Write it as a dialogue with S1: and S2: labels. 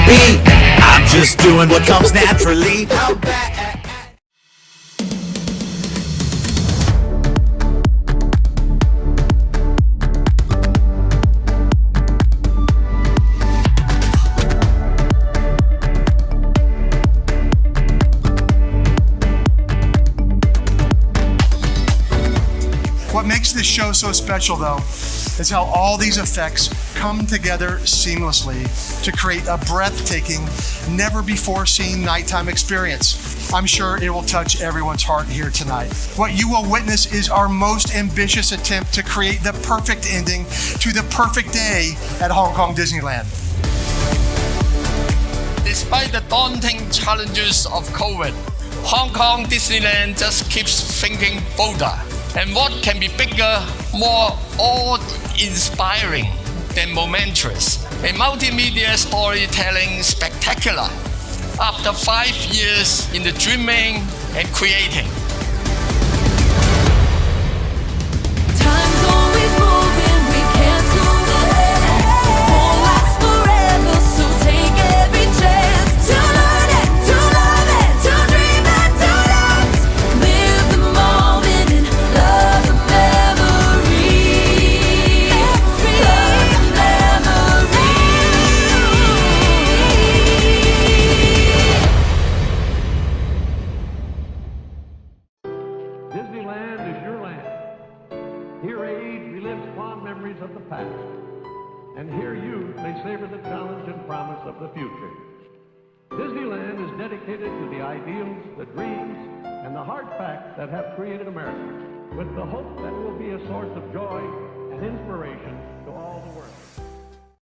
S1: be. I'm just doing what comes naturally. How bad?
S2: What makes this show so special, though, is how all these effects come together seamlessly to create a breathtaking, never-before-seen nighttime experience. I'm sure it will touch everyone's heart here tonight. What you will witness is our most ambitious attempt to create the perfect ending to the perfect day at Hong Kong Disneyland.
S3: Despite the daunting challenges of COVID, Hong Kong Disneyland just keeps thinking bolder. And what can be bigger, more awe-inspiring than Momentous, a multimedia storytelling spectacular after 5 years in the dreaming and creating.
S4: Time's always moving, we can't move ahead. Won't last forever, so take every chance to learn it, to love it, to dream it, to dance. Live the moment and love the memory. Love the memory.
S5: Disneyland is your land. Here age relives fond memories of the past. And here youth may savor the challenge and promise of the future. Disneyland is dedicated to the ideals, the dreams, and the hard facts that have created America, with the hope that it will be a source of joy and inspiration to all.